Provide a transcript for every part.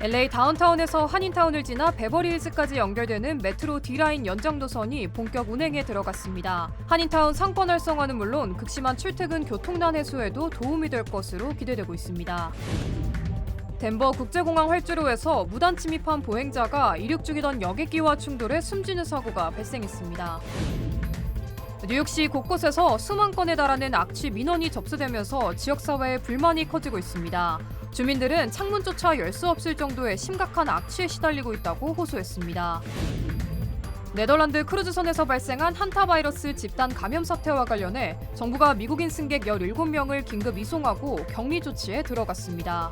LA 다운타운에서 한인타운을 지나 베버리힐스까지 연결되는 메트로 D라인 연장 노선이 본격 운행에 들어갔습니다. 한인타운 상권 활성화는 물론 극심한 출퇴근 교통난 해소에도 도움이 될 것으로 기대되고 있습니다. 덴버 국제공항 활주로에서 무단 침입한 보행자가 이륙 중이던 여객기와 충돌해 숨지는 사고가 발생했습니다. 뉴욕시 곳곳에서 수만 건에 달하는 악취 민원이 접수되면서 지역사회에 불만이 커지고 있습니다. 주민들은 창문조차 열 수 없을 정도의 심각한 악취에 시달리고 있다고 호소했습니다. 네덜란드 크루즈선에서 발생한 한타바이러스 집단 감염 사태와 관련해 정부가 미국인 승객 17명을 긴급 이송하고 격리 조치에 들어갔습니다.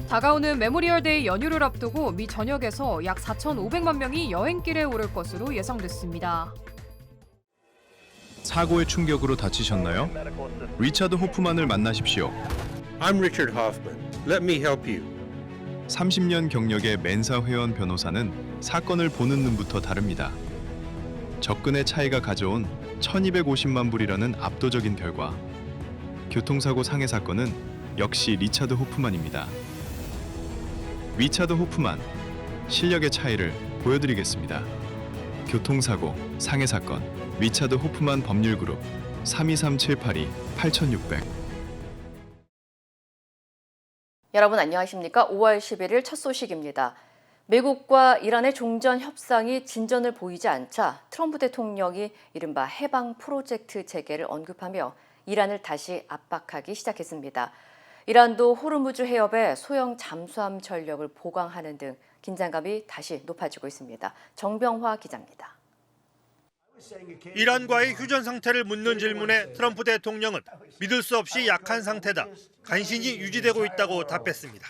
다가오는 메모리얼데이 연휴를 앞두고 미 전역에서 약 4,500만 명이 여행길에 오를 것으로 예상됐습니다. 사고의 충격으로 다치셨나요? 리차드 호프만을 만나십시오. I'm Richard Hoffman. Let me help you. 30년 경력의 멘사 회원 변호사는 사건을 보는 눈부터 다릅니다. 접근의 차이가 가져온 1,250만 불이라는 압도적인 결과. 교통사고 상해 사건은 역시 리차드 호프만입니다. 리차드 호프만, 실력의 차이를 보여드리겠습니다. 교통사고, 상해 사건, 리차드 호프만 법률그룹 323-782-8600. 여러분 안녕하십니까? 5월 11일 첫 소식입니다. 미국과 이란의 종전 협상이 진전을 보이지 않자 트럼프 대통령이 이른바 해방 프로젝트 재개를 언급하며 이란을 다시 압박하기 시작했습니다. 이란도 호르무즈 해협에 소형 잠수함 전력을 보강하는 등 긴장감이 다시 높아지고 있습니다. 정병화 기자입니다. 이란과의 휴전 상태를 묻는 질문에 트럼프 대통령은 믿을 수 없이 약한 상태다, 간신히 유지되고 있다고 답했습니다.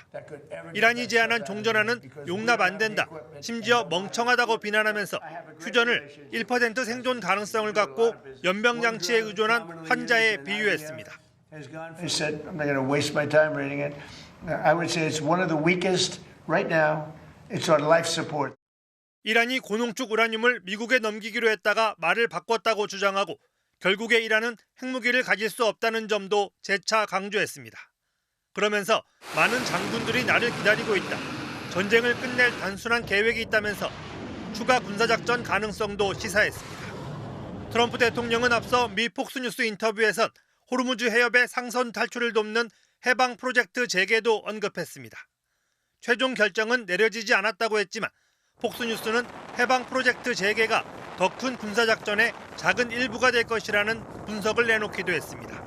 이란이 제안한 종전안은 용납 안 된다, 심지어 멍청하다고 비난하면서 휴전을 1% 생존 가능성을 갖고 연병장치에 의존한 환자에 비유했습니다. He said, I'm not going to waste my time reading it. I would say it's one of the weakest right now. It's on life support. 이란이 고농축 우라늄을 미국에 넘기기로 했다가 말을 바꿨다고 주장하고 결국에 이란은 핵무기를 가질 수 없다는 점도 재차 강조했습니다. 그러면서 많은 장군들이 나를 기다리고 있다, 전쟁을 끝낼 단순한 계획이 있다면서 추가 군사작전 가능성도 시사했습니다. 트럼프 대통령은 앞서 미 폭스뉴스 인터뷰에선 호르무즈 해협의 상선 탈출을 돕는 해방 프로젝트 재개도 언급했습니다. 최종 결정은 내려지지 않았다고 했지만 폭스뉴스는 해방 프로젝트 재개가 더 큰 군사작전의 작은 일부가 될 것이라는 분석을 내놓기도 했습니다.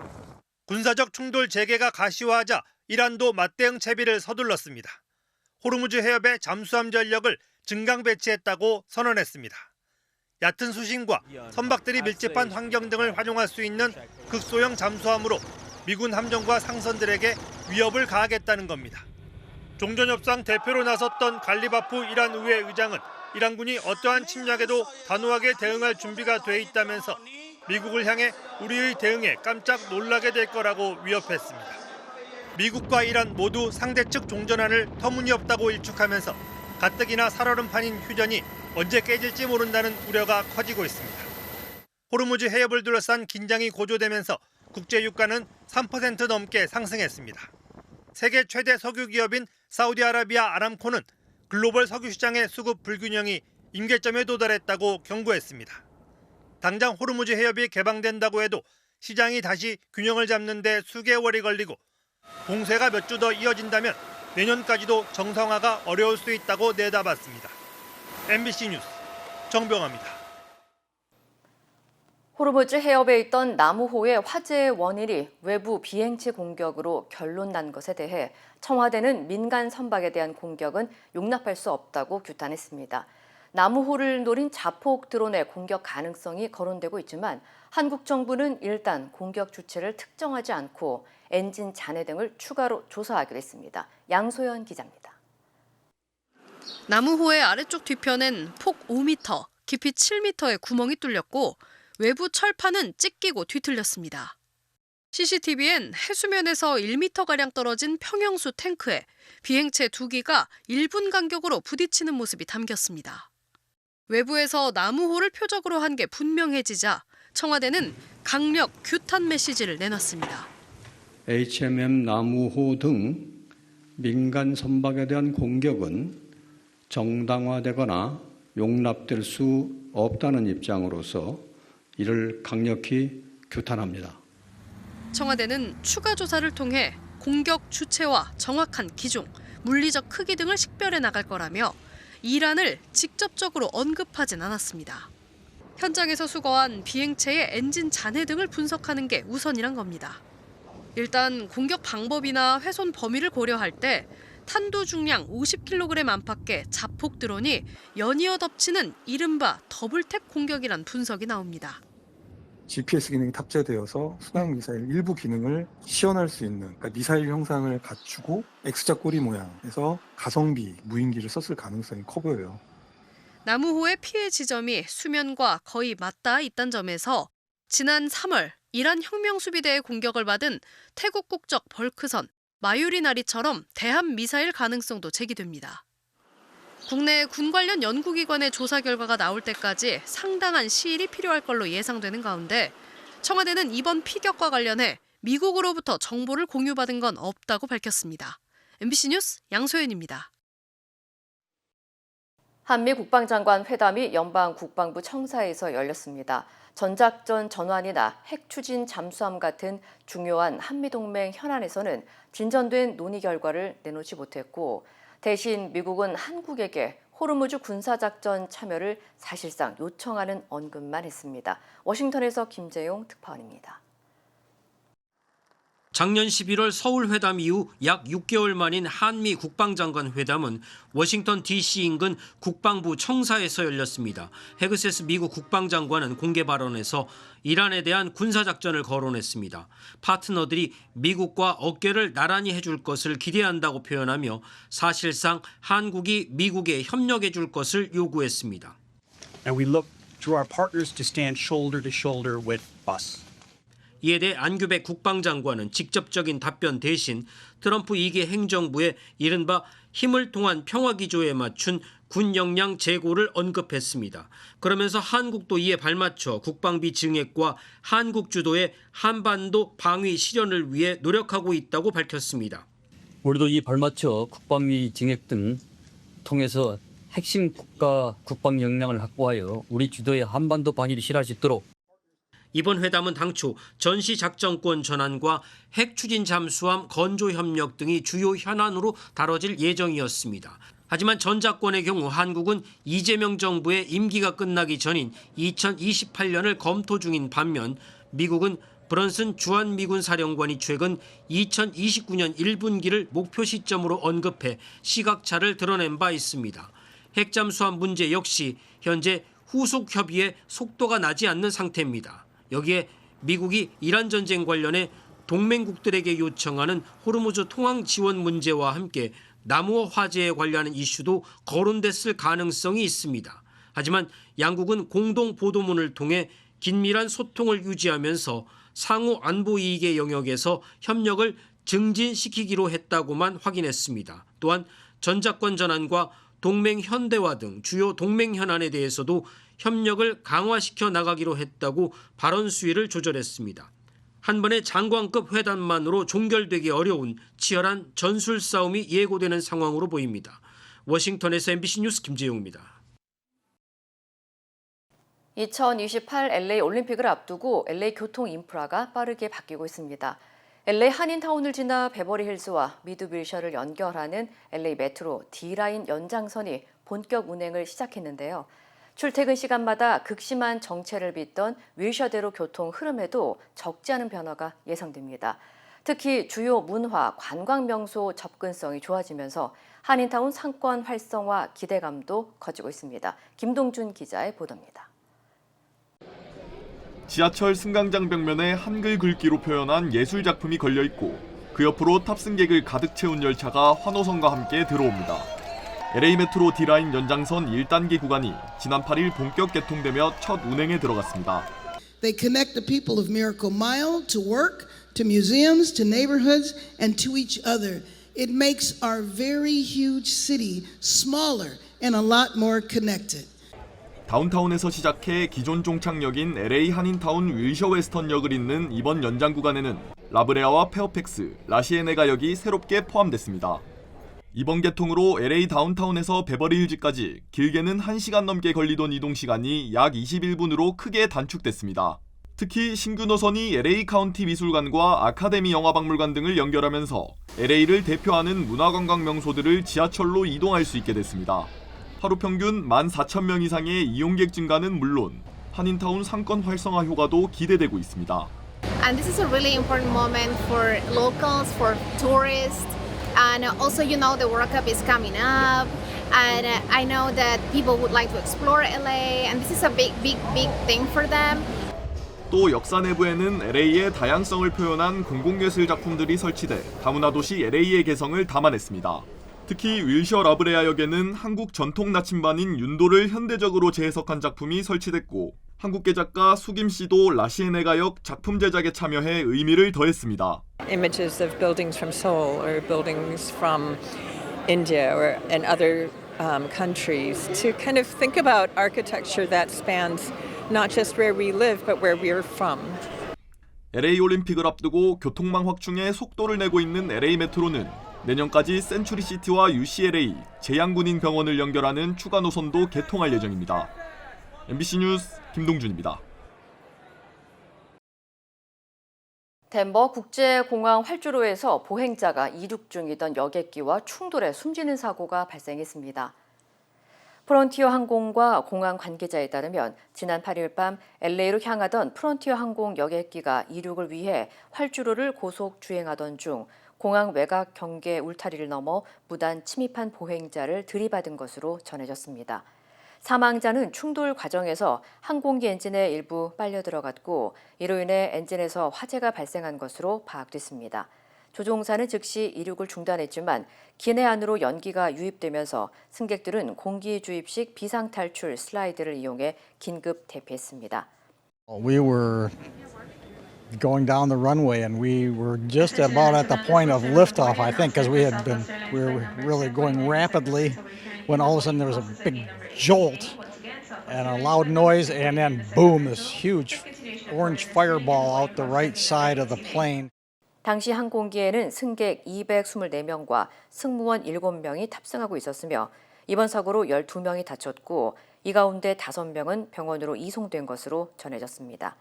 군사적 충돌 재개가 가시화하자 이란도 맞대응 채비를 서둘렀습니다. 호르무즈 해협에 잠수함 전력을 증강 배치했다고 선언했습니다. 얕은 수심과 선박들이 밀집한 환경 등을 활용할 수 있는 극소형 잠수함으로 미군 함정과 상선들에게 위협을 가하겠다는 겁니다. 종전협상 대표로 나섰던 갈리바프 이란 의회 의장은 이란군이 어떠한 침략에도 단호하게 대응할 준비가 돼 있다면서 미국을 향해 우리의 대응에 깜짝 놀라게 될 거라고 위협했습니다. 미국과 이란 모두 상대 측 종전안을 터무니없다고 일축하면서 가뜩이나 살얼음판인 휴전이 언제 깨질지 모른다는 우려가 커지고 있습니다. 호르무즈 해협을 둘러싼 긴장이 고조되면서 국제 유가는 3% 넘게 상승했습니다. 세계 최대 석유 기업인 사우디아라비아 아람코는 글로벌 석유 시장의 수급 불균형이 임계점에 도달했다고 경고했습니다. 당장 호르무즈 해협이 개방된다고 해도 시장이 다시 균형을 잡는 데 수개월이 걸리고 봉쇄가 몇 주 더 이어진다면 내년까지도 정상화가 어려울 수 있다고 내다봤습니다. MBC 뉴스 정병화입니다. 호르무즈 해협에 있던 나무호의 화재의 원인이 외부 비행체 공격으로 결론 난 것에 대해 청와대는 민간 선박에 대한 공격은 용납할 수 없다고 규탄했습니다. 나무호를 노린 자폭 드론의 공격 가능성이 거론되고 있지만 한국 정부는 일단 공격 주체를 특정하지 않고 엔진 잔해 등을 추가로 조사하기로 했습니다. 양소연 기자입니다. 나무호의 아래쪽 뒤편엔 폭 5m, 깊이 7m의 구멍이 뚫렸고 외부 철판은 찢기고 뒤틀렸습니다. CCTV엔 해수면에서 1m가량 떨어진 평형수 탱크에 비행체 2기가 1분 간격으로 부딪히는 모습이 담겼습니다. 외부에서 나무호를 표적으로 한 게 분명해지자 청와대는 강력 규탄 메시지를 내놨습니다. HMM 나무호 등 민간 선박에 대한 공격은 정당화되거나 용납될 수 없다는 입장으로서 이를 강력히 규탄합니다. 청와대는 추가 조사를 통해 공격 주체와 정확한 기종, 물리적 크기 등을 식별해 나갈 거라며 이란을 직접적으로 언급하진 않았습니다. 현장에서 수거한 비행체의 엔진 잔해 등을 분석하는 게 우선이란 겁니다. 일단 공격 방법이나 훼손 범위를 고려할 때 탄도 중량 50kg 안팎의 자폭 드론이 연이어 덮치는 이른바 더블탭 공격이란 분석이 나옵니다. GPS 기능이 탑재되어서 순항 미사일 일부 기능을 시연할 수 있는, 그러니까 미사일 형상을 갖추고 X자 꼬리 모양에서 가성비 무인기를 썼을 가능성이 커 보여요. 나무호의 피해 지점이 수면과 거의 맞닿아 있다는 점에서 지난 3월 이란 혁명수비대의 공격을 받은 태국 국적 벌크선 마유리나리처럼 대함 미사일 가능성도 제기됩니다. 국내 군 관련 연구기관의 조사 결과가 나올 때까지 상당한 시일이 필요할 걸로 예상되는 가운데 청와대는 이번 피격과 관련해 미국으로부터 정보를 공유받은 건 없다고 밝혔습니다. MBC 뉴스 양소연입니다. 한미 국방장관 회담이 연방국방부 청사에서 열렸습니다. 전작전 전환이나 핵 추진 잠수함 같은 중요한 한미동맹 현안에서는 진전된 논의 결과를 내놓지 못했고 대신 미국은 한국에게 호르무즈 군사작전 참여를 사실상 요청하는 언급만 했습니다. 워싱턴에서 김재용 특파원입니다. 작년 11월 서울 회담 이후 약 6개월 만인 한미 국방장관 회담은 워싱턴 DC 인근 국방부 청사에서 열렸습니다. 헤그세스 미국 국방장관은 공개 발언에서 이란에 대한 군사작전을 거론했습니다. 파트너들이 미국과 어깨를 나란히 해줄 것을 기대한다고 표현하며 사실상 한국이 미국에 협력해 줄 것을 요구했습니다. And we look to our partners to stand shoulder to shoulder with us. 이에 대해 안규백 국방장관은 직접적인 답변 대신 트럼프 2기 행정부의 이른바 힘을 통한 평화기조에 맞춘 군 역량 재고를 언급했습니다. 그러면서 한국도 이에 발맞춰 국방비 증액과 한국 주도의 한반도 방위 실현을 위해 노력하고 있다고 밝혔습니다. 우리도 이 발맞춰 국방비 증액 등 통해서 핵심 국가 국방 역량을 확보하여 우리 주도의 한반도 방위를 실현할 수 있도록 이번 회담은 당초 전시작전권 전환과 핵추진 잠수함 건조 협력 등이 주요 현안으로 다뤄질 예정이었습니다. 하지만 전작권의 경우 한국은 이재명 정부의 임기가 끝나기 전인 2028년을 검토 중인 반면 미국은 브런슨 주한미군 사령관이 최근 2029년 1분기를 목표 시점으로 언급해 시각차를 드러낸 바 있습니다. 핵잠수함 문제 역시 현재 후속 협의에 속도가 나지 않는 상태입니다. 여기에 미국이 이란 전쟁 관련해 동맹국들에게 요청하는 호르무즈 통항 지원 문제와 함께 나무호 화재에 관련한 이슈도 거론됐을 가능성이 있습니다. 하지만 양국은 공동 보도문을 통해 긴밀한 소통을 유지하면서 상호 안보 이익의 영역에서 협력을 증진시키기로 했다고만 확인했습니다. 또한 전작권 전환과 동맹 현대화 등 주요 동맹 현안에 대해서도 협력을 강화시켜 나가기로 했다고 발언 수위를 조절했습니다. 한 번의 장관급 회담만으로 종결되기 어려운 치열한 전술 싸움이 예고되는 상황으로 보입니다. 워싱턴에서 MBC 뉴스 김재용입니다. 2028 LA 올림픽을 앞두고 LA 교통 인프라가 빠르게 바뀌고 있습니다. LA 한인타운을 지나 베버리 힐즈와 미드 윌셔를 연결하는 LA 메트로 D라인 연장선이 본격 운행을 시작했는데요. 출퇴근 시간마다 극심한 정체를 빚던 윌셔대로 교통 흐름에도 적지 않은 변화가 예상됩니다. 특히 주요 문화, 관광 명소 접근성이 좋아지면서 한인타운 상권 활성화 기대감도 커지고 있습니다. 김동준 기자의 보도입니다. 지하철 승강장 벽면에 한글 글귀로 표현한 예술 작품이 걸려 있고 그 옆으로 탑승객을 가득 채운 열차가 환호성과 함께 들어옵니다. LA 메트로 D라인 연장선 1단계 구간이 지난 8일 본격 개통되며 첫 운행에 들어갔습니다. They connect the people of Miracle Mile to work, to museums, to neighborhoods, and to each other. It makes our very huge city smaller and a lot more connected. 다운타운에서 시작해 기존 종착역인 LA 한인타운 윌셔 웨스턴역을 잇는 이번 연장 구간에는 라브레아와 페어팩스, 라시에네가역이 새롭게 포함됐습니다. 이번 개통으로 LA 다운타운에서 베버리힐즈까지 길게는 1시간 넘게 걸리던 이동 시간이 약 21분으로 크게 단축됐습니다. 특히 신규 노선이 LA 카운티 미술관과 아카데미 영화박물관 등을 연결하면서 LA를 대표하는 문화관광 명소들을 지하철로 이동할 수 있게 됐습니다. 하루 평균 14,000명 이상의 이용객 증가는 물론 한인타운 상권 활성화 효과도 기대되고 있습니다. And this is a really important moment for locals, for tourists, and also the World Cup is coming up, and I know that people would like to explore LA, and this is a big thing for them. 또 역사 내부에는 LA의 다양성을 표현한 공공예술 작품들이 설치돼 다문화 도시 LA의 개성을 담아냈습니다. 특히 윌셔 라브레아 역에는 한국 전통 나침반인 윤도를 현대적으로 재해석한 작품이 설치됐고 한국계 작가 수김 씨도 라시에네가 역 작품 제작에 참여해 의미를 더했습니다. Images of buildings from Seoul or buildings from India or and other countries to kind of think about architecture that spans not just where we live but where we're from. LA 올림픽을 앞두고 교통망 확충에 속도를 내고 있는 LA 메트로는 내년까지 센츄리시티와 UCLA, 제양군인 병원을 연결하는 추가 노선도 개통할 예정입니다. MBC 뉴스 김동준입니다. 덴버 국제공항 활주로에서 보행자가 이륙 중이던 여객기와 충돌해 숨지는 사고가 발생했습니다. 프론티어 항공과 공항 관계자에 따르면 지난 8일 밤 LA로 향하던 프론티어 항공 여객기가 이륙을 위해 활주로를 고속 주행하던 중 공항 외곽 경계 울타리를 넘어 무단 침입한 보행자를 들이받은 것으로 전해졌습니다. 사망자는 충돌 과정에서 항공기 엔진의 일부 빨려 들어갔고 이로 인해 엔진에서 화재가 발생한 것으로 파악됐습니다. 조종사는 즉시 이륙을 중단했지만 기내 안으로 연기가 유입되면서 승객들은 공기 주입식 비상탈출 슬라이드를 이용해 긴급 대피했습니다. We were going down the runway and we were just about at the point of liftoff, I think, because we were really going rapidly when all of a sudden there was a big jolt and a loud noise and then boom, this huge orange fireball out the right side of the plane. 당시 항공기에는 승객 224명과 승무원 7명이 탑승하고 있었으며 이번 사고로 12명이 다쳤고 이 가운데 5명은 병원으로 이송된 것으로 전해졌습니다.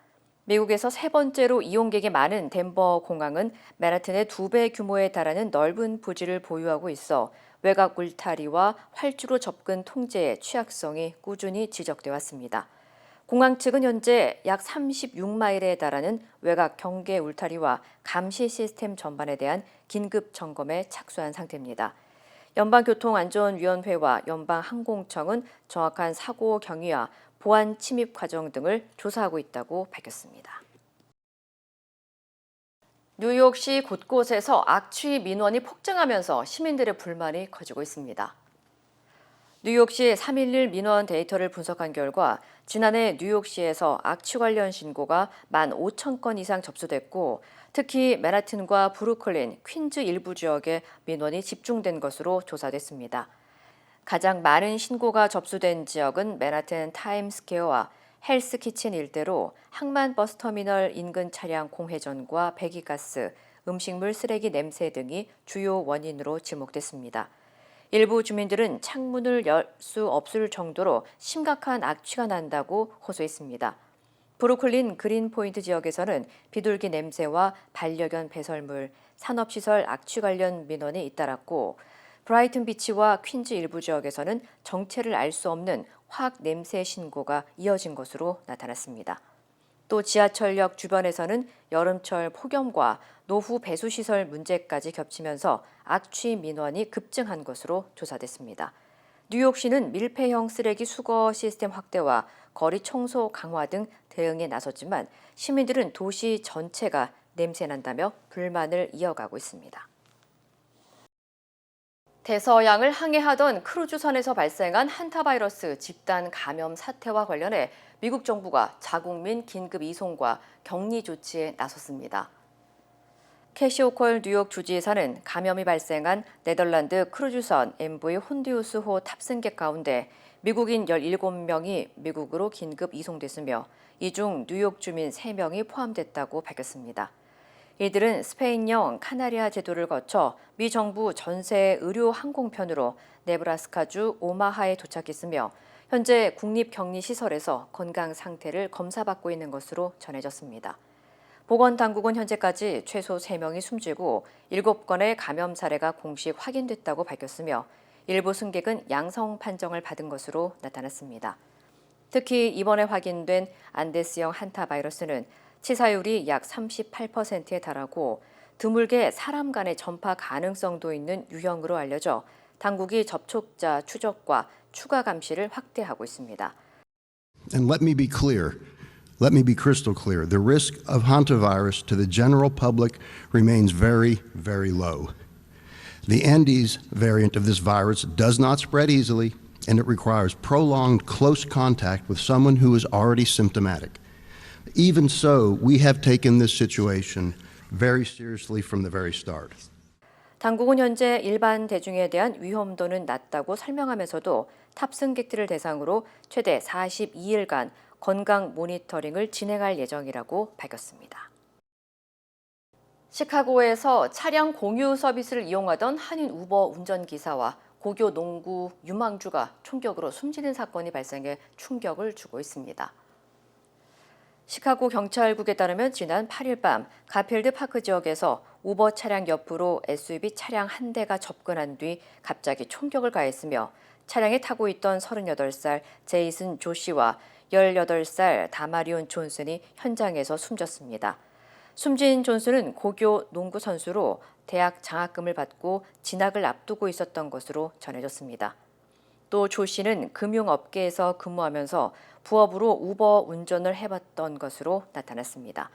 미국에서 세 번째로 이용객이 많은 덴버 공항은 맨하튼의 2배 규모에 달하는 넓은 부지를 보유하고 있어 외곽 울타리와 활주로 접근 통제의 취약성이 꾸준히 지적돼 왔습니다. 공항 측은 현재 약 36마일에 달하는 외곽 경계 울타리와 감시 시스템 전반에 대한 긴급 점검에 착수한 상태입니다. 연방교통안전위원회와 연방항공청은 정확한 사고 경위와 보안 침입 과정 등을 조사하고 있다고 밝혔습니다. 뉴욕시 곳곳에서 악취 민원이 폭증하면서 시민들의 불만이 커지고 있습니다. 뉴욕시 3.11 민원 데이터를 분석한 결과 지난해 뉴욕시에서 악취 관련 신고가 15,000건 이상 접수됐고 특히 맨하튼과 브루클린, 퀸즈 일부 지역에 민원이 집중된 것으로 조사됐습니다. 가장 많은 신고가 접수된 지역은 맨하튼 타임스퀘어와 헬스키친 일대로 항만 버스터미널 인근 차량 공회전과 배기가스, 음식물 쓰레기 냄새 등이 주요 원인으로 지목됐습니다. 일부 주민들은 창문을 열 수 없을 정도로 심각한 악취가 난다고 호소했습니다. 브루클린 그린포인트 지역에서는 비둘기 냄새와 반려견 배설물, 산업시설 악취 관련 민원이 잇따랐고 브라이튼 비치와 퀸즈 일부 지역에서는 정체를 알 수 없는 화학 냄새 신고가 이어진 것으로 나타났습니다. 또 지하철역 주변에서는 여름철 폭염과 노후 배수시설 문제까지 겹치면서 악취 민원이 급증한 것으로 조사됐습니다. 뉴욕시는 밀폐형 쓰레기 수거 시스템 확대와 거리 청소 강화 등 대응에 나섰지만 시민들은 도시 전체가 냄새난다며 불만을 이어가고 있습니다. 대서양을 항해하던 크루즈선에서 발생한 한타바이러스 집단 감염 사태와 관련해 미국 정부가 자국민 긴급 이송과 격리 조치에 나섰습니다. 캐시 오컬 뉴욕 주지사는 감염이 발생한 네덜란드 크루즈선 MV 혼디우스호 탑승객 가운데 미국인 17명이 미국으로 긴급 이송됐으며 이 중 뉴욕 주민 3명이 포함됐다고 밝혔습니다. 이들은 스페인령 카나리아 제도를 거쳐 미 정부 전세 의료 항공편으로 네브라스카주 오마하에 도착했으며 현재 국립격리시설에서 건강 상태를 검사받고 있는 것으로 전해졌습니다. 보건당국은 현재까지 최소 3명이 숨지고 7건의 감염 사례가 공식 확인됐다고 밝혔으며 일부 승객은 양성 판정을 받은 것으로 나타났습니다. 특히 이번에 확인된 안데스형 한타 바이러스는 치사율이 약 38%에 달하고 드물게 사람 간의 전파 가능성도 있는 유형으로 알려져 당국이 접촉자 추적과 추가 감시를 확대하고 있습니다. And let me be clear. Let me be crystal clear. The risk of hantavirus to the general public remains very, very low. The Andes variant of this virus does not spread easily, and it requires prolonged close contact with someone who is already symptomatic. Even so, we have taken this situation very seriously from the very start. 당국은 현재 일반 대중에 대한 위험도는 낮다고 설명하면서도 탑승객들을 대상으로 최대 42일간 건강 모니터링을 진행할 예정이라고 밝혔습니다. 시카고에서 차량 공유 서비스를 이용하던 한인 우버 운전기사와 고교 농구 유망주가 총격으로 숨지는 사건이 발생해 충격을 주고 있습니다. 시카고 경찰국에 따르면 지난 8일 밤 가필드 파크 지역에서 우버 차량 옆으로 SUV 차량 한 대가 접근한 뒤 갑자기 총격을 가했으며 차량에 타고 있던 38살 제이슨 조 씨와 18살 다마리온 존슨이 현장에서 숨졌습니다. 숨진 존슨은 고교 농구 선수로 대학 장학금을 받고 진학을 앞두고 있었던 것으로 전해졌습니다. 또 조 씨는 금융업계에서 근무하면서 부업으로 우버 운전을 해봤던 것으로 나타났습니다.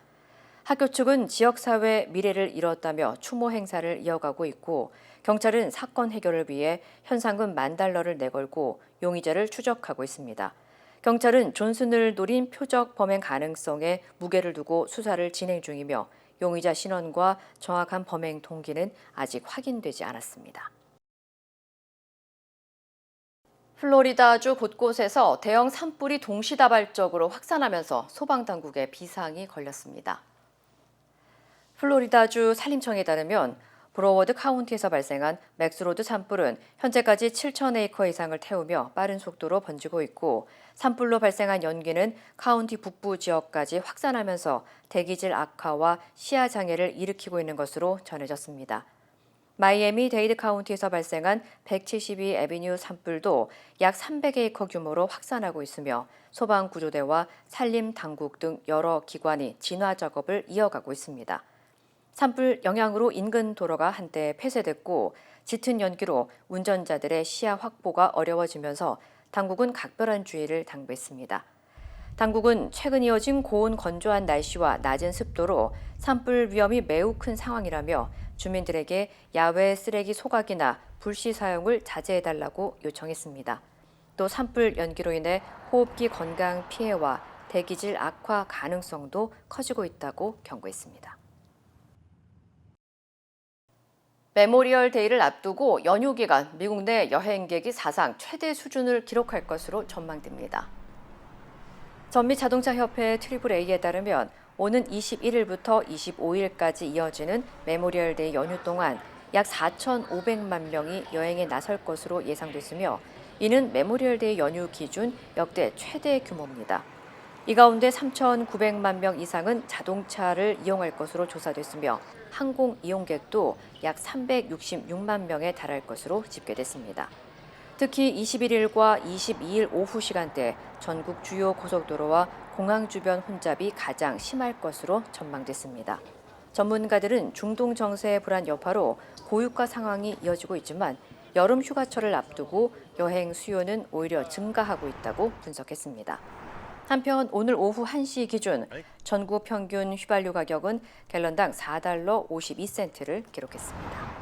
학교 측은 지역사회 미래를 잃었다며 추모 행사를 이어가고 있고 경찰은 사건 해결을 위해 현상금 $10,000를 내걸고 용의자를 추적하고 있습니다. 경찰은 존슨을 노린 표적 범행 가능성에 무게를 두고 수사를 진행 중이며 용의자 신원과 정확한 범행 동기는 아직 확인되지 않았습니다. 플로리다주 곳곳에서 대형 산불이 동시다발적으로 확산하면서 소방당국에 비상이 걸렸습니다. 플로리다주 산림청에 따르면 브로워드 카운티에서 발생한 맥스로드 산불은 현재까지 7,000에이커 이상을 태우며 빠른 속도로 번지고 있고 산불로 발생한 연기는 카운티 북부 지역까지 확산하면서 대기질 악화와 시야 장애를 일으키고 있는 것으로 전해졌습니다. 마이애미 데이드 카운티에서 발생한 172 애비뉴 산불도 약 300에이커 규모로 확산하고 있으며 소방구조대와 산림당국 등 여러 기관이 진화 작업을 이어가고 있습니다. 산불 영향으로 인근 도로가 한때 폐쇄됐고 짙은 연기로 운전자들의 시야 확보가 어려워지면서 당국은 각별한 주의를 당부했습니다. 당국은 최근 이어진 고온 건조한 날씨와 낮은 습도로 산불 위험이 매우 큰 상황이라며 주민들에게 야외 쓰레기 소각이나 불씨 사용을 자제해달라고 요청했습니다. 또 산불 연기로 인해 호흡기 건강 피해와 대기질 악화 가능성도 커지고 있다고 경고했습니다. 메모리얼 데이를 앞두고 연휴 기간 미국 내 여행객이 사상 최대 수준을 기록할 것으로 전망됩니다. 전미 자동차 협회 AAA에 따르면 오는 21일부터 25일까지 이어지는 메모리얼 데이 연휴 동안 약 4,500만 명이 여행에 나설 것으로 예상됐으며 이는 메모리얼 데이 연휴 기준 역대 최대 규모입니다. 이 가운데 3,900만 명 이상은 자동차를 이용할 것으로 조사됐으며 항공 이용객도 약 366만 명에 달할 것으로 집계됐습니다. 특히 21일과 22일 오후 시간대 전국 주요 고속도로와 공항 주변 혼잡이 가장 심할 것으로 전망됐습니다. 전문가들은 중동 정세의 불안 여파로 고유가 상황이 이어지고 있지만 여름 휴가철을 앞두고 여행 수요는 오히려 증가하고 있다고 분석했습니다. 한편 오늘 오후 1시 기준 전국 평균 휘발유 가격은 갤런당 $4.52를 기록했습니다.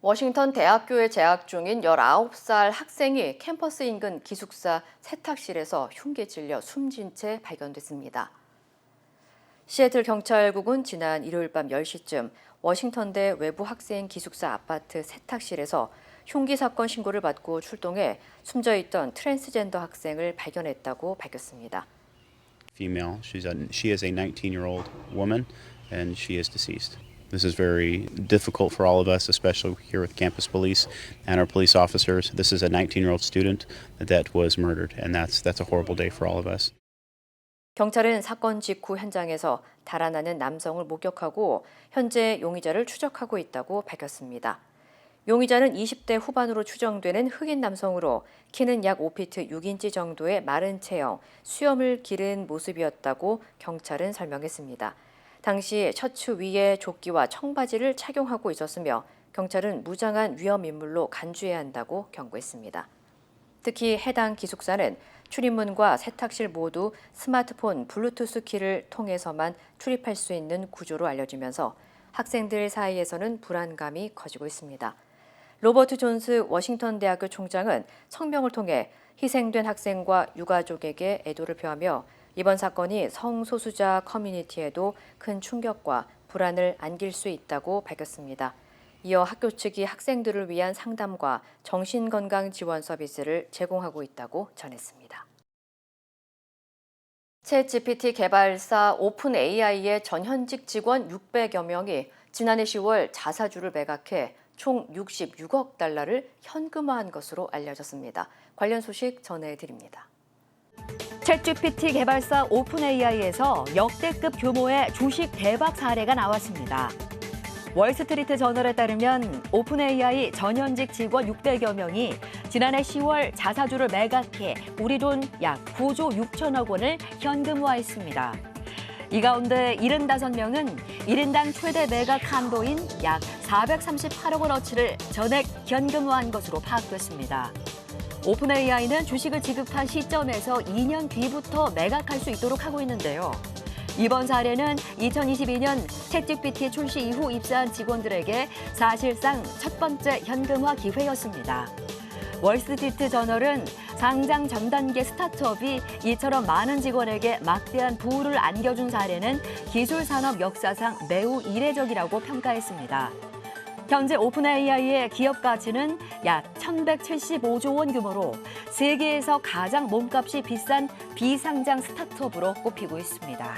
워싱턴 대학교에 재학 중인 19살 학생이 캠퍼스 인근 기숙사 세탁실에서 흉기에 찔려 숨진 채 발견됐습니다. 시애틀 경찰국은 지난 일요일 밤 10시쯤 워싱턴대 외부 학생 기숙사 아파트 세탁실에서 흉기 사건 신고를 받고 출동해 숨져있던 트랜스젠더 학생을 발견했다고 밝혔습니다. female. She is a 19-year-old woman, and she is deceased. This is very difficult for all of us, especially here with campus police and our police officers. This is a 19-year-old student that was murdered, and that's a horrible day for all of us. 경찰은 사건 직후 현장에서 달아나는 남성을 목격하고 현재 용의자를 추적하고 있다고 밝혔습니다. 용의자는 20대 후반으로 추정되는 흑인 남성으로 키는 약 5피트 6인치 정도의 마른 체형, 수염을 기른 모습이었다고 경찰은 설명했습니다. 당시 셔츠 위에 조끼와 청바지를 착용하고 있었으며 경찰은 무장한 위험인물로 간주해야 한다고 경고했습니다. 특히 해당 기숙사는 출입문과 세탁실 모두 스마트폰 블루투스 키를 통해서만 출입할 수 있는 구조로 알려지면서 학생들 사이에서는 불안감이 커지고 있습니다. 로버트 존스 워싱턴 대학교 총장은 성명을 통해 희생된 학생과 유가족에게 애도를 표하며 이번 사건이 성소수자 커뮤니티에도 큰 충격과 불안을 안길 수 있다고 밝혔습니다. 이어 학교 측이 학생들을 위한 상담과 정신건강 지원 서비스를 제공하고 있다고 전했습니다. 챗GPT 개발사 오픈AI의 전현직 직원 600여 명이 지난해 10월 자사주를 매각해 총 66억 달러를 현금화한 것으로 알려졌습니다. 관련 소식 전해드립니다. 챗GPT 개발사 오픈AI에서 역대급 규모의 주식 대박 사례가 나왔습니다. 월스트리트 저널에 따르면 오픈AI 전현직 직원 600여 명이 지난해 10월 자사주를 매각해 우리 돈 약 9조 6천억 원을 현금화했습니다. 이 가운데 75명은 1인당 최대 매각 한도인 약 438억 원어치를 전액 현금화한 것으로 파악됐습니다. 오픈AI는 주식을 지급한 시점에서 2년 뒤부터 매각할 수 있도록 하고 있는데요. 이번 사례는 2022년 챗GPT 출시 이후 입사한 직원들에게 사실상 첫 번째 현금화 기회였습니다. 월스트리트 저널은 상장 전 단계 스타트업이 이처럼 많은 직원에게 막대한 부를 안겨준 사례는 기술 산업 역사상 매우 이례적이라고 평가했습니다. 현재 오픈AI의 기업 가치는 약 1,175조 원 규모로 세계에서 가장 몸값이 비싼 비상장 스타트업으로 꼽히고 있습니다.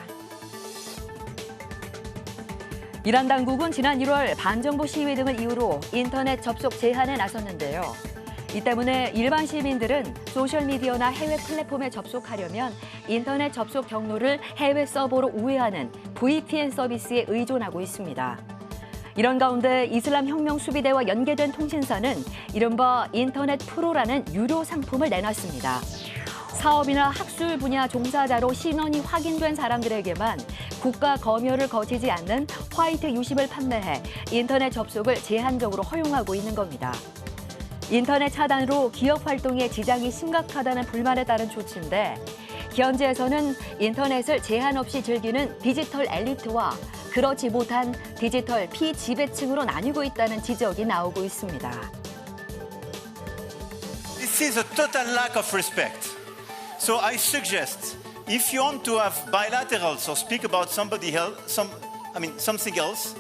이란 당국은 지난 1월 반정부 시위 등을 이유로 인터넷 접속 제한에 나섰는데요. 이 때문에 일반 시민들은 소셜미디어나 해외 플랫폼에 접속하려면 인터넷 접속 경로를 해외 서버로 우회하는 VPN 서비스에 의존하고 있습니다. 이런 가운데 이슬람 혁명 수비대와 연계된 통신사는 이른바 인터넷 프로라는 유료 상품을 내놨습니다. 사업이나 학술 분야 종사자로 신원이 확인된 사람들에게만 국가 검열을 거치지 않는 화이트 유심을 판매해 인터넷 접속을 제한적으로 허용하고 있는 겁니다. 인터넷 차단으로 기업 활동에 지장이 심각하다는 불만에 따른 조치인데 현지에서는 인터넷을 제한 없이 즐기는 디지털 엘리트와 그렇지 못한 디지털 피지배층으로 나뉘고 있다는 지적이 나오고 있습니다. This is a total lack of respect. So I suggest if you want to have bilaterals or speak about something else,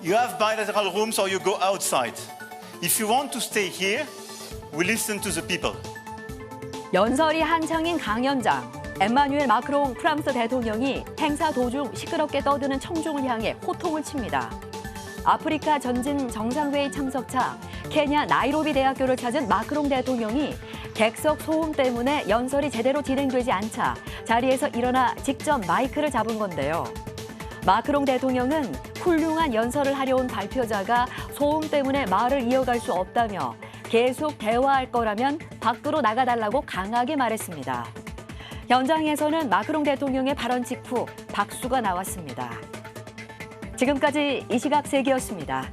you have bilateral rooms or you go outside. If you want to stay here, we listen to the people. 연설이 한창인 강연장. 엠마뉴엘 마크롱 프랑스 대통령이 행사 도중 시끄럽게 떠드는 청중을 향해 호통을 칩니다. 아프리카 전진 정상회의 참석차 케냐 나이로비 대학교를 찾은 마크롱 대통령이 객석 소음 때문에 연설이 제대로 진행되지 않자 자리에서 일어나 직접 마이크를 잡은 건데요. 마크롱 대통령은 훌륭한 연설을 하려 온 발표자가 소음 때문에 말을 이어갈 수 없다며 계속 대화할 거라면 밖으로 나가달라고 강하게 말했습니다. 현장에서는 마크롱 대통령의 발언 직후 박수가 나왔습니다. 지금까지 이시각 세계였습니다.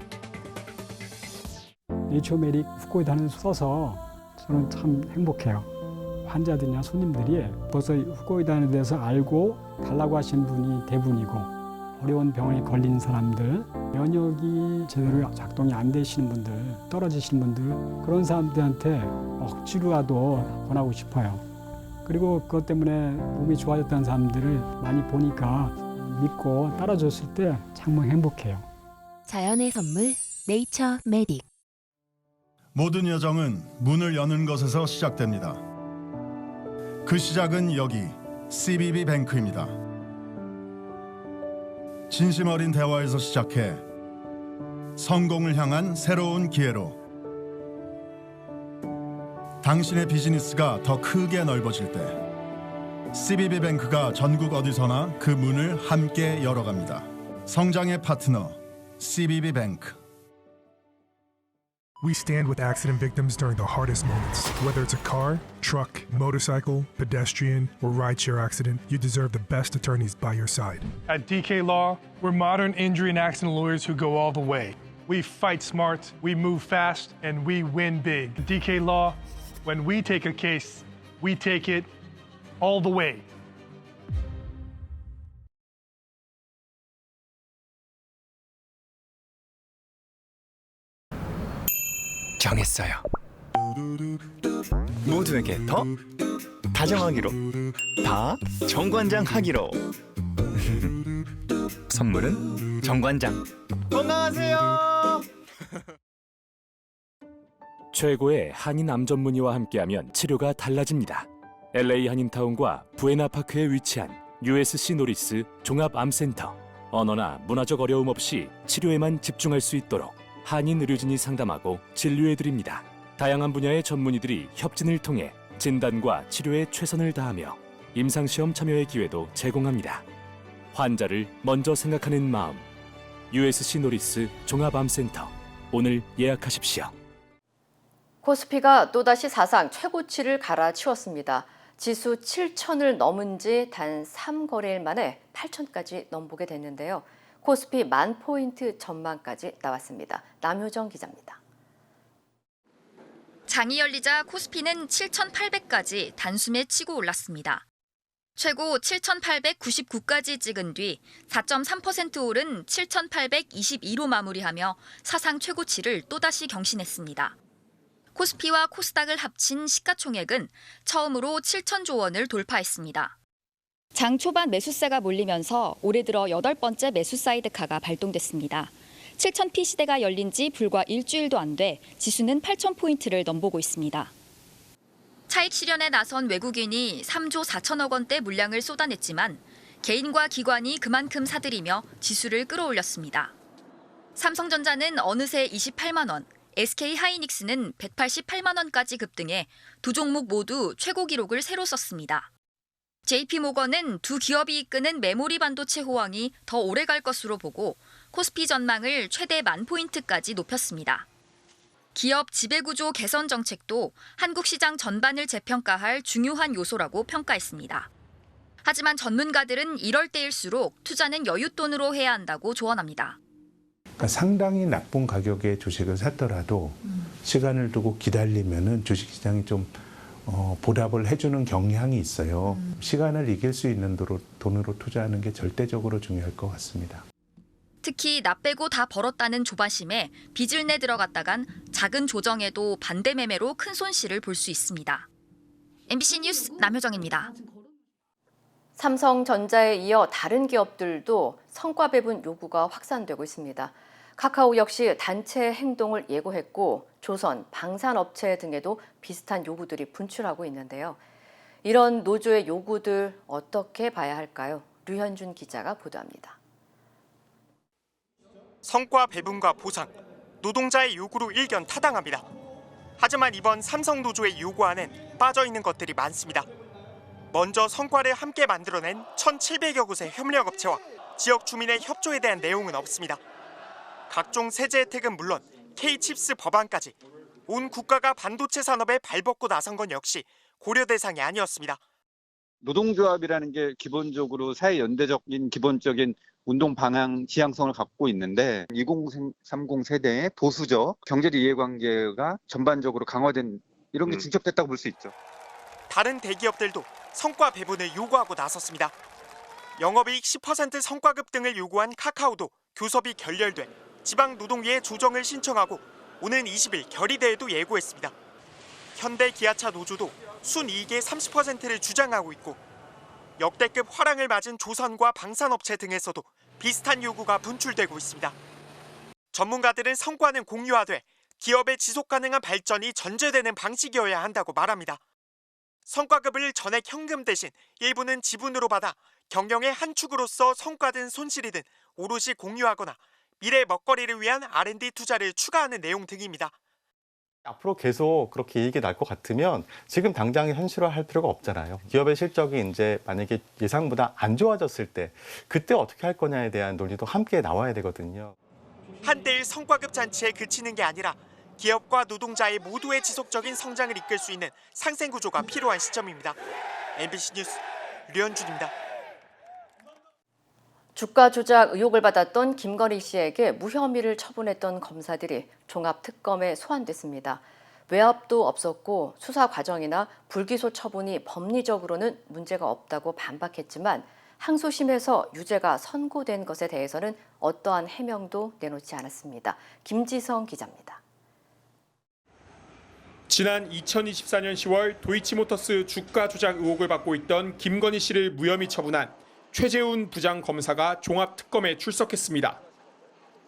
네이처메딕 후코이단을 써서 저는 참 행복해요. 환자들이나 손님들이 벌써 후코이단에 대해서 알고 달라고 하신 분이 대부분이고 어려운 병에 걸린 사람들, 면역이 제대로 작동이 안 되시는 분들, 떨어지시는 분들 그런 사람들한테 억지로라도 권하고 싶어요. 그리고 그것 때문에 몸이 좋아졌다는 사람들을 많이 보니까 믿고 따라줬을 때 정말 행복해요. 자연의 선물 네이처메딕. 모든 여정은 문을 여는 것에서 시작됩니다. 그 시작은 여기 CBB뱅크입니다. 진심 어린 대화에서 시작해 성공을 향한 새로운 기회로 당신의 비즈니스가 더 크게 넓어질 때 CBB뱅크가 전국 어디서나 그 문을 함께 열어갑니다. 성장의 파트너 CBB뱅크. We stand with accident victims during the hardest moments. Whether it's a car, truck, motorcycle, pedestrian, or rideshare accident, you deserve the best attorneys by your side. At DK Law, we're modern injury and accident lawyers who go all the way. We fight smart, we move fast, and we win big. At DK Law, when we take a case, we take it all the way. 정했어요. 모두에게 더 다정하기로, 다 정관장 하기로. 선물은 정관장. 건강하세요. 최고의 한인 암 전문의와 함께하면 치료가 달라집니다. LA 한인타운과 부에나파크에 위치한 USC 노리스 종합암센터. 언어나 문화적 어려움 없이 치료에만 집중할 수 있도록 한인 의료진이 상담하고 진료해드립니다. 다양한 분야의 전문의들이 협진을 통해 진단과 치료에 최선을 다하며 임상시험 참여의 기회도 제공합니다. 환자를 먼저 생각하는 마음. USC 노리스 종합암센터. 오늘 예약하십시오. 코스피가 또다시 사상 최고치를 갈아치웠습니다. 지수 7,000을 넘은 지 단 3거래일 만에 8,000까지 넘보게 됐는데요. 코스피 10,000포인트 전망까지 나왔습니다. 남효정 기자입니다. 장이 열리자 코스피는 7,800까지 단숨에 치고 올랐습니다. 최고 7,899까지 찍은 뒤 4.3% 오른 7,822로 마무리하며 사상 최고치를 또다시 경신했습니다. 코스피와 코스닥을 합친 시가총액은 처음으로 7,000조 원을 돌파했습니다. 장 초반 매수세가 몰리면서 올해 들어 8번째 매수 사이드카가 발동됐습니다. 7,000피 시대가 열린 지 불과 일주일도 안 돼 지수는 8,000포인트를 넘보고 있습니다. 차익 실현에 나선 외국인이 3조 4천억 원대 물량을 쏟아냈지만 개인과 기관이 그만큼 사들이며 지수를 끌어올렸습니다. 삼성전자는 어느새 28만 원, SK하이닉스는 188만 원까지 급등해 두 종목 모두 최고 기록을 새로 썼습니다. JP모건은 두 기업이 이끄는 메모리 반도체 호황이 더 오래 갈 것으로 보고 코스피 전망을 최대 10,000포인트까지 높였습니다. 기업 지배구조 개선 정책도 한국 시장 전반을 재평가할 중요한 요소라고 평가했습니다. 하지만 전문가들은 이럴 때일수록 투자는 여윳돈으로 해야 한다고 조언합니다. 그러니까 상당히 나쁜 가격의 주식을 샀더라도 시간을 두고 기다리면은 주식시장이 좀 보답을 해주는 경향이 있어요. 시간을 이길 수 있는 돈으로 투자하는 게 절대적으로 중요할 것 같습니다. 특히 나 빼고 다 벌었다는 조바심에 빚을 내 들어갔다간 작은 조정에도 반대 매매로 큰 손실을 볼 수 있습니다. MBC 뉴스 남효정입니다. 삼성전자에 이어 다른 기업들도 성과 배분 요구가 확산되고 있습니다. 카카오 역시 단체 행동을 예고했고 조선, 방산업체 등에도 비슷한 요구들이 분출하고 있는데요. 이런 노조의 요구들 어떻게 봐야 할까요? 류현준 기자가 보도합니다. 성과 배분과 보상, 노동자의 요구로 일견 타당합니다. 하지만 이번 삼성 노조의 요구안엔 빠져있는 것들이 많습니다. 먼저 성과를 함께 만들어낸 1,700여 곳의 협력업체와 지역 주민의 협조에 대한 내용은 없습니다. 각종 세제 혜택은 물론 K-칩스 법안까지 온 국가가 반도체 산업에 발벗고 나선 건 역시 고려 대상이 아니었습니다. 노동조합이라는 게 기본적으로 사회연대적인 기본적인 운동 방향 지향성을 갖고 있는데 2030 세대의 보수적 경제적 이해관계가 전반적으로 강화된 이런 게 직접됐다고 볼 수 있죠. 다른 대기업들도 성과 배분을 요구하고 나섰습니다. 영업이익 10% 성과급 등을 요구한 카카오도 교섭이 결렬돼 지방노동위에 조정을 신청하고 오는 20일 결의대에도 예고했습니다. 현대 기아차 노조도 순이익의 30%를 주장하고 있고 역대급 화랑을 맞은 조선과 방산업체 등에서도 비슷한 요구가 분출되고 있습니다. 전문가들은 성과는 공유하되 기업의 지속가능한 발전이 전제되는 방식이어야 한다고 말합니다. 성과급을 전액 현금 대신 일부는 지분으로 받아 경영의 한 축으로서 성과든 손실이든 오롯이 공유하거나 미래 먹거리를 위한 R&D 투자를 추가하는 내용 등입니다. 앞으로 계속 그렇게 이익이 날 것 같으면 지금 당장 현실화할 필요가 없잖아요. 기업의 실적이 이제 만약에 예상보다 안 좋아졌을 때 그때 어떻게 할 거냐에 대한 논의도 함께 나와야 되거든요. 한때의 성과급 잔치에 그치는 게 아니라 기업과 노동자의 모두의 지속적인 성장을 이끌 수 있는 상생 구조가 필요한 시점입니다. MBC 뉴스 류현준입니다. 주가 조작 의혹을 받았던 김건희 씨에게 무혐의를 처분했던 검사들이 종합특검에 소환됐습니다. 외압도 없었고 수사 과정이나 불기소 처분이 법리적으로는 문제가 없다고 반박했지만 항소심에서 유죄가 선고된 것에 대해서는 어떠한 해명도 내놓지 않았습니다. 김지성 기자입니다. 지난 2024년 10월 도이치모터스 주가 조작 의혹을 받고 있던 김건희 씨를 무혐의 처분한 최재훈 부장검사가 종합특검에 출석했습니다.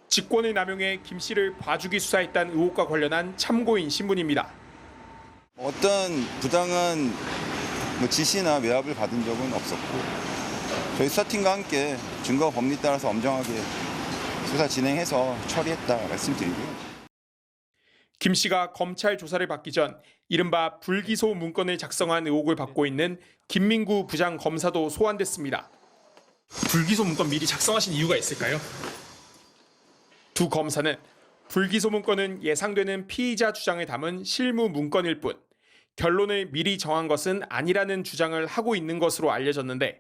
직권을 남용해 김 씨를 봐주기 수사했다는 의혹과 관련한 참고인 신문입니다. 어떤 부당한 지시나 외압을 받은 적은 없었고 저희 수사팀과 함께 증거 법리에 따라서 엄정하게 수사 진행해서 처리했다 말씀드리고요. 김 씨가 검찰 조사를 받기 전 이른바 불기소 문건을 작성한 의혹을 받고 있는 김민구 부장검사도 소환됐습니다. 불기소 문건 미리 작성하신 이유가 있을까요? 두 검사는 불기소 문건은 예상되는 피의자 주장을 담은 실무 문건일 뿐 결론을 미리 정한 것은 아니라는 주장을 하고 있는 것으로 알려졌는데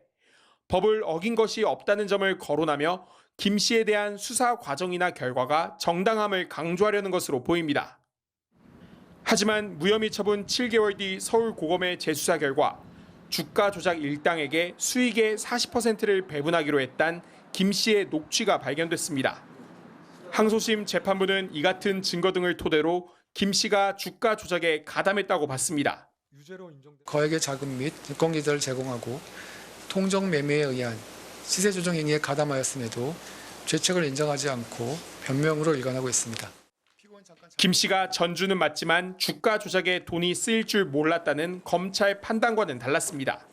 법을 어긴 것이 없다는 점을 거론하며 김 씨에 대한 수사 과정이나 결과가 정당함을 강조하려는 것으로 보입니다. 하지만 무혐의 처분 7개월 뒤 서울고검의 재수사 결과 주가 조작 일당에게 수익의 40%를 배분하기로 했단 김 씨의 녹취가 발견됐습니다. 항소심 재판부는 이 같은 증거 등을 토대로 김 씨가 주가 조작에 가담했다고 봤습니다. 거액의 자금 및 물권기들을 제공하고 통정 매매에 의한 시세 조정 행위에 가담하였음에도 죄책을 인정하지 않고 변명으로 일관하고 있습니다. 김 씨가 전주는 맞지만 주가 조작에 돈이 쓰일 줄 몰랐다는 검찰 판단과는 달랐습니다.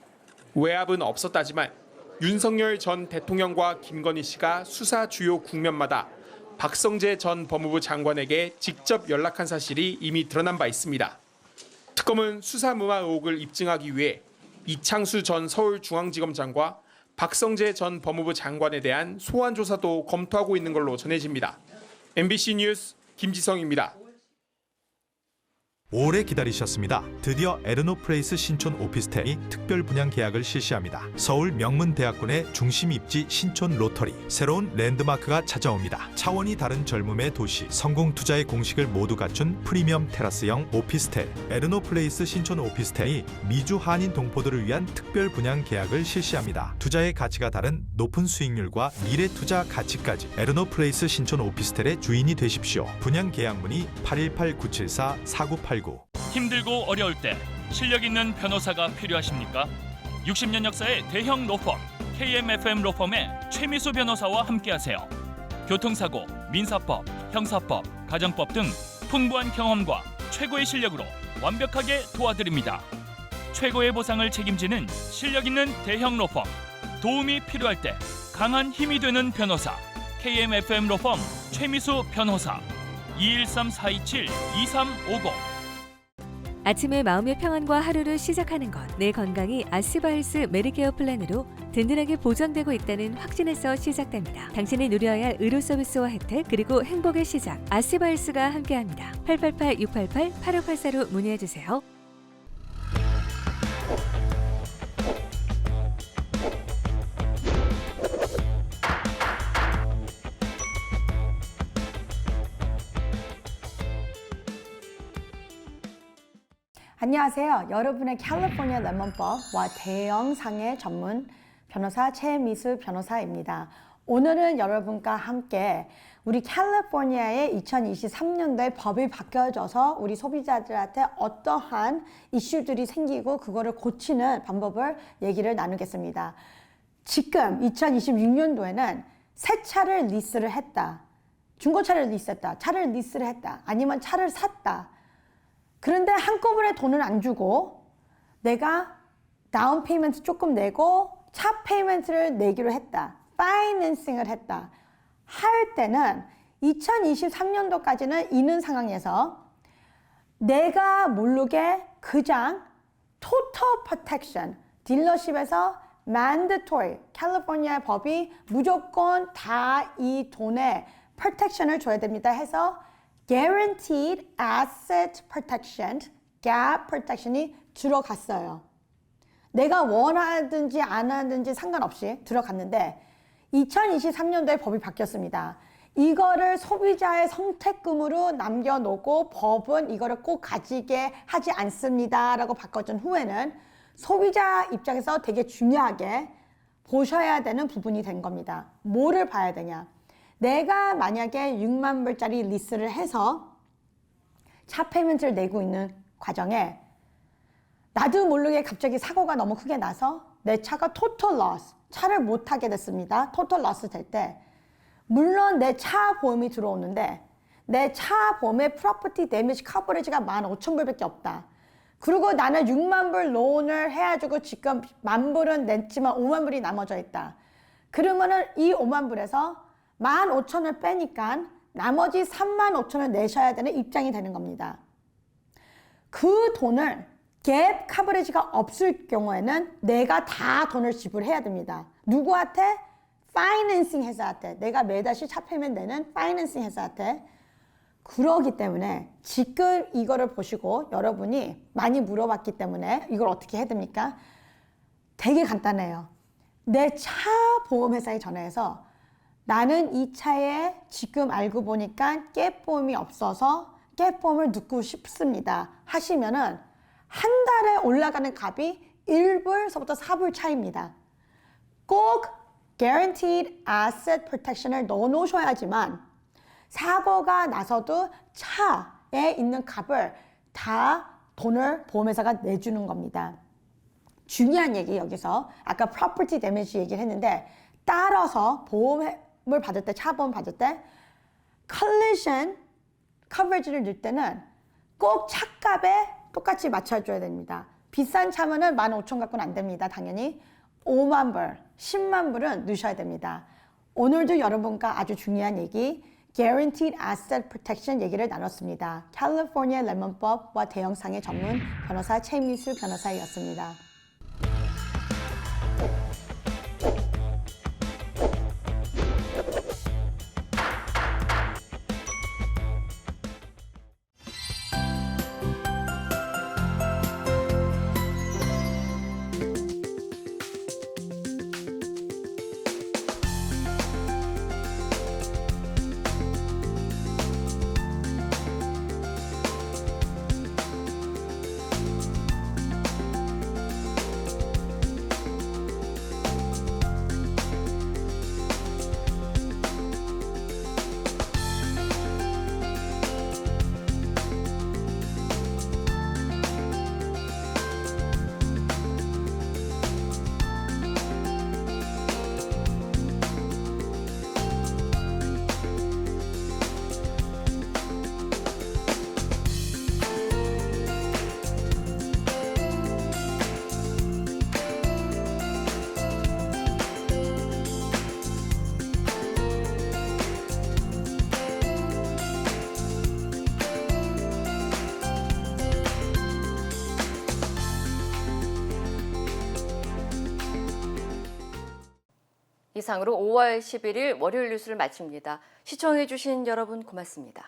외압은 없었다지만 윤석열 전 대통령과 김건희 씨가 수사 주요 국면마다 박성재 전 법무부 장관에게 직접 연락한 사실이 이미 드러난 바 있습니다. 특검은 수사 무마 의혹을 입증하기 위해 이창수 전 서울중앙지검장과 박성재 전 법무부 장관에 대한 소환 조사도 검토하고 있는 걸로 전해집니다. MBC 뉴스 김지성입니다. 오래 기다리셨습니다. 드디어 에르노플레이스 신촌 오피스텔이 특별 분양 계약을 실시합니다. 서울 명문대학군의 중심 입지 신촌 로터리, 새로운 랜드마크가 찾아옵니다. 차원이 다른 젊음의 도시, 성공 투자의 공식을 모두 갖춘 프리미엄 테라스형 오피스텔 에르노플레이스 신촌 오피스텔이 미주 한인 동포들을 위한 특별 분양 계약을 실시합니다. 투자의 가치가 다른 높은 수익률과 미래 투자 가치까지 에르노플레이스 신촌 오피스텔의 주인이 되십시오. 분양 계약 문의 818-974-4989. 힘들고 어려울 때 실력 있는 변호사가 필요하십니까? 60년 역사의 대형 로펌 KMFM 로펌의 최미수 변호사와 함께하세요. 교통사고, 민사법, 형사법, 가정법 등 풍부한 경험과 최고의 실력으로 완벽하게 도와드립니다. 최고의 보상을 책임지는 실력 있는 대형 로펌, 도움이 필요할 때 강한 힘이 되는 변호사 KMFM 로펌 최미수 변호사 213-427-2350. 아침에 마음의 평안과 하루를 시작하는 것, 내 건강이 아스바헬스 메디케어 플랜으로 든든하게 보장되고 있다는 확신에서 시작됩니다. 당신이 누려야 할 의료 서비스와 혜택, 그리고 행복의 시작, 아스바헬스가 함께합니다. 888-688-8584로 문의해주세요. 안녕하세요. 여러분의 캘리포니아 레몬법과 대형 상해 전문 변호사 최미수 변호사입니다. 오늘은 여러분과 함께 우리 캘리포니아의 2023년도에 법이 바뀌어져서 우리 소비자들한테 어떠한 이슈들이 생기고 그거를 고치는 방법을 얘기를 나누겠습니다. 지금 2026년도에는 새 차를 리스를 했다, 중고차를 리스했다, 차를 리스를 했다, 아니면 차를 샀다. 그런데 한꺼번에 돈을 안 주고 내가 다운 페이먼트 조금 내고 차 페이먼트를 내기로 했다. 파이낸싱을 했다. 할 때는 2023년도까지는 있는 상황에서 내가 모르게 그냥 total protection, 딜러십에서 mandatory, 캘리포니아 법이 무조건 다 이 돈에 protection을 줘야 됩니다 해서 guaranteed asset protection, gap protection이 들어갔어요. 내가 원하든지 안 하든지 상관없이 들어갔는데 2023년도에 법이 바뀌었습니다. 이거를 소비자의 선택금으로 남겨놓고 법은 이거를 꼭 가지게 하지 않습니다 라고 바꿔준 후에는 소비자 입장에서 되게 중요하게 보셔야 되는 부분이 된 겁니다. 뭐를 봐야 되냐? 내가 만약에 6만 불짜리 리스를 해서 차 페이먼트를 내고 있는 과정에 나도 모르게 갑자기 사고가 너무 크게 나서 내 차가 total loss, 차를 못 타게 됐습니다. total loss 될 때 물론 내 차 보험이 들어오는데 내 차 보험의 property damage coverage가 15,000불밖에 없다. 그리고 나는 6만 불 론을 해가지고 지금 10,000불은 냈지만 5만 불이 남아져 있다. 그러면은 이 5만 불에서 15,000을 빼니까 나머지 35,000을 내셔야 되는 입장이 되는 겁니다. 그 돈을 갭 커버리지가 없을 경우에는 내가 다 돈을 지불해야 됩니다. 누구한테? 파이낸싱 회사한테. 내가 매달씩 차 팔면 되는 파이낸싱 회사한테. 그러기 때문에 지금 이거를 보시고 여러분이 많이 물어봤기 때문에 이걸 어떻게 해야 됩니까? 되게 간단해요. 내 차 보험회사에 전화해서 나는 이 차에 지금 알고 보니까 갭보험이 없어서 갭보험을 넣고 싶습니다 하시면은 한 달에 올라가는 값이 1불서부터 4불 차이입니다. 꼭 Guaranteed Asset Protection을 넣어 놓으셔야지만 사고가 나서도 차에 있는 값을 다 돈을 보험회사가 내주는 겁니다. 중요한 얘기 여기서 아까 Property Damage 얘기를 했는데 따라서 보험을 받을 때, 차보험 받을 때 Collision Coverage를 넣을 때는 꼭 차값에 똑같이 맞춰줘야 됩니다. 비싼 차면은 15,000 갖고는 안 됩니다. 당연히 5만 불, 10만 불은 넣으셔야 됩니다. 오늘도 여러분과 아주 중요한 얘기 Guaranteed Asset Protection 얘기를 나눴습니다. 캘리포니아 레몬법과 대형상해 전문 변호사 최미수 변호사였습니다. 이상으로 5월 11일 월요일 뉴스를 마칩니다. 시청해주신 여러분 고맙습니다.